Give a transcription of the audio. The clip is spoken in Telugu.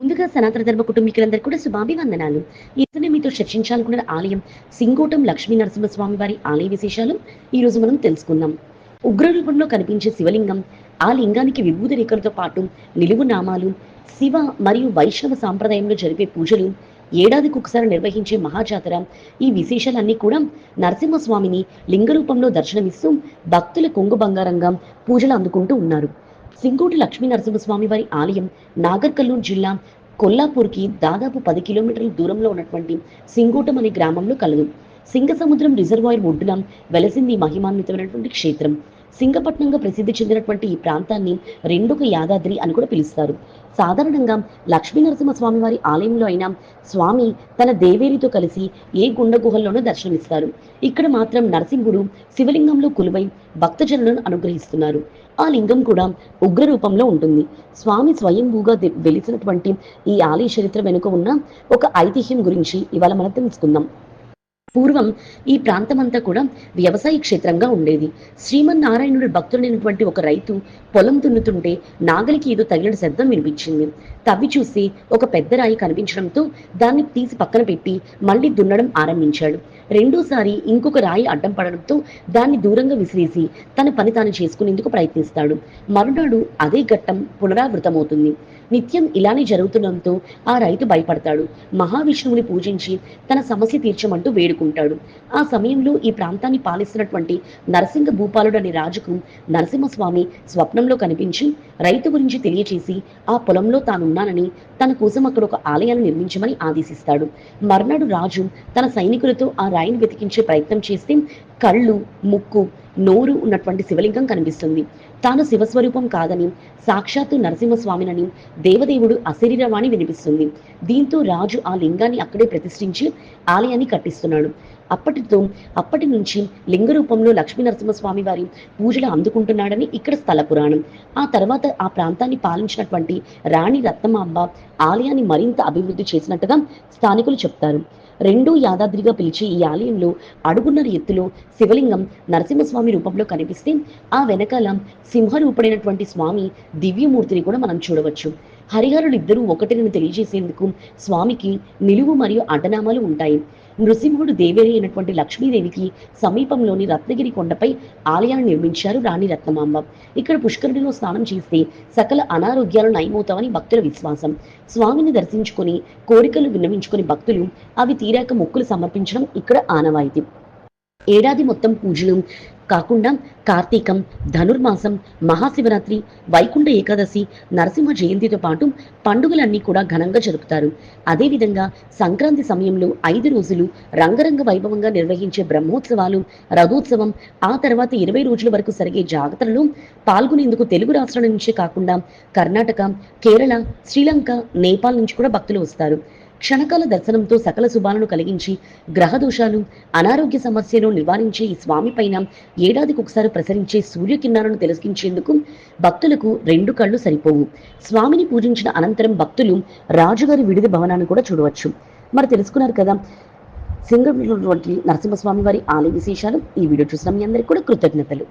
ముందుగా సనాతన ధర్మ కుటుంబీకులందరూ కూడా శుభాభివందనాలు. ఈరోజు నేను మీతో చర్చించాలనుకున్న ఆలయం సింగోటం లక్ష్మీ నరసింహస్వామి వారి ఆలయ విశేషాలు ఈరోజు మనం తెలుసుకుందాం. ఉగ్ర రూపంలో కనిపించే శివలింగం, ఆ లింగానికి విభూది రేఖలతో పాటు నిలువు నామాలు, శివ మరియు వైష్ణవ సాంప్రదాయంలో జరిపే పూజలు, ఏడాదికి ఒకసారి నిర్వహించే మహాజాతర, ఈ విశేషాలన్నీ కూడా నరసింహస్వామిని లింగ రూపంలో దర్శనమిస్తూ భక్తుల కొంగు బంగారంగా పూజలు అందుకుంటూ ఉన్నారు. సింగోటి లక్ష్మీ నరసింహస్వామి వారి ఆలయం నాగర్ జిల్లా కొల్లాపూర్కి దాదాపు 10 కిలోమీటర్ల దూరంలో ఉన్నటువంటి సింగోటం అనే గ్రామంలో కలదు. సింగసముద్రం రిజర్వాయర్ ఒడ్డున వెలసింది మహిమాన్వితమైనటువంటి క్షేత్రం. సింగపట్నంగా ప్రసిద్ధి చెందినటువంటి ఈ ప్రాంతాన్ని రెండొక యాదాద్రి అని కూడా పిలుస్తారు. సాధారణంగా లక్ష్మీ నరసింహస్వామి వారి ఆలయంలో అయినా స్వామి తన దేవేరితో కలిసి ఏ గుండ గుహల్లోనూ దర్శనమిస్తారు. ఇక్కడ మాత్రం నరసింహుడు శివలింగంలో కొలువై భక్తజనులను అనుగ్రహిస్తున్నారు. ఆ లింగం కూడా ఉగ్ర రూపంలో ఉంటుంది. స్వామి స్వయంభూగా వెలిసినటువంటి ఈ ఆలయ చరిత్ర వెనుక ఉన్న ఒక ఐతిహ్యం గురించి ఇవాళ మనం తెలుసుకుందాం. పూర్వం ఈ ప్రాంతమంతా కూడా వ్యవసాయ క్షేత్రంగా ఉండేది. శ్రీమన్నారాయణుడి భక్తుడైనటువంటి ఒక రైతు పొలం దున్నుతుంటే నాగలికి ఏదో తగిలిన శబ్దం వినిపించింది. తవ్వి చూసి ఒక పెద్ద రాయి కనిపించడంతో దాన్ని తీసి పక్కన పెట్టి మళ్ళీ దున్నడం ఆరంభించాడు. రెండోసారి ఇంకొక రాయి అడ్డం పడడంతో దాన్ని దూరంగా విసిరేసి తన పని తాను చేసుకునేందుకు ప్రయత్నిస్తాడు. మరునాడు అదే ఘట్టం పునరావృతమవుతుంది. నిత్యం ఇలానే జరుగుతుండడంతో ఆ రైతు భయపడతాడు. మహావిష్ణువుని పూజించి తన సమస్య తీర్చమంటూ వేడుకుంటాడు. ఆ సమయంలో ఈ ప్రాంతాన్ని పాలిస్తున్నటువంటి నరసింహ భూపాలుడు అనే రాజుకు నరసింహస్వామి స్వప్నంలో కనిపించి రైతు గురించి తెలియచేసి ఆ పొలంలో తానున్నానని తన కోసం అక్కడ ఒక ఆలయాన్ని నిర్మించమని ఆదేశిస్తాడు. మర్నాడు రాజు తన సైనికులతో ఆ రాయిని వెతికించే ప్రయత్నం చేస్తే కళ్ళు, ముక్కు, నోరు ఉన్నటువంటి శివలింగం కనిపిస్తుంది. తాను శివస్వరూపం కాదని, సాక్షాత్తు నరసింహస్వామినని దేవదేవుడు అశరీరవాణి వినిపిస్తుంది. దీంతో రాజు ఆ లింగాన్ని అక్కడే ప్రతిష్ఠించి ఆలయాన్ని కట్టిస్తున్నాడు. అప్పటి నుంచి లింగ రూపంలో లక్ష్మీ నరసింహస్వామి వారి పూజలు అందుకుంటున్నాడని ఇక్కడ స్థల పురాణం. ఆ తర్వాత ఆ ప్రాంతాన్ని పాలించినటువంటి రాణి రత్నమాంబ ఆలయాన్ని మరింత అభివృద్ధి చేసినట్టుగా స్థానికులు చెప్తారు. రెండో యాదాద్రిగా పిలిచే ఈ ఆలయంలో అడుగున్నర ఎత్తులో శివలింగం నరసింహస్వామి రూపంలో కనిపిస్తే ఆ వెనకాల సింహరూపుడైనటువంటి స్వామి దివ్యమూర్తిని కూడా మనం చూడవచ్చు. హరిహరులు ఇద్దరూ ఒకటిని తెలియజేసేందుకు స్వామికి నిలువు మరియు అడ్డనామాలు ఉంటాయి. నృసింహుడు దేవేరి అయినటువంటి లక్ష్మీదేవికి సమీపంలోని రత్నగిరి కొండపై ఆలయాన్ని నిర్మించారు రాణి రత్నమాంబ. ఇక్కడ పుష్కరుడిలో స్నానం చేస్తే సకల అనారోగ్యాలు నయమవుతామని భక్తుల విశ్వాసం. స్వామిని దర్శించుకొని కోరికలు విన్నవించుకుని భక్తులు అవి తీరాక మొక్కులు సమర్పించడం ఇక్కడ ఆనవాయితీ. ఏడాది మొత్తం పూజలు కాకుండా కార్తీకం, ధనుర్మాసం, మహాశివరాత్రి, వైకుంఠ ఏకాదశి, నరసింహ జయంతితో పాటు పండుగలన్నీ కూడా ఘనంగా జరుపుతారు. అదేవిధంగా సంక్రాంతి సమయంలో 5 రోజులు రంగరంగ వైభవంగా నిర్వహించే బ్రహ్మోత్సవాలు, రథోత్సవం, ఆ తర్వాత 20 రోజుల వరకు జరిగే జాతరలో పాల్గొనేందుకు తెలుగు రాష్ట్రాల నుంచే కాకుండా కర్ణాటక, కేరళ, శ్రీలంక, నేపాల్ నుంచి కూడా భక్తులు వస్తారు. క్షణకాల దర్శనంతో సకల శుభాలను కలిగించి గ్రహదోషాలు, అనారోగ్య సమస్యలు నివారించే ఈ స్వామి పైన ఏడాదికి ఒకసారి ప్రసరించే సూర్యకిరణాలను తిలకించేందుకు భక్తులకు 2 కళ్ళు సరిపోవు. స్వామిని పూజించిన అనంతరం భక్తులు రాజుగారి విడిది భవనాన్ని కూడా చూడవచ్చు. మరి తెలుసుకున్నారు కదా సింగపూర్ నరసింహస్వామి వారి ఆలయ విశేషాలు. ఈ వీడియో చూసిన మీ అందరికీ కూడా కృతజ్ఞతలు.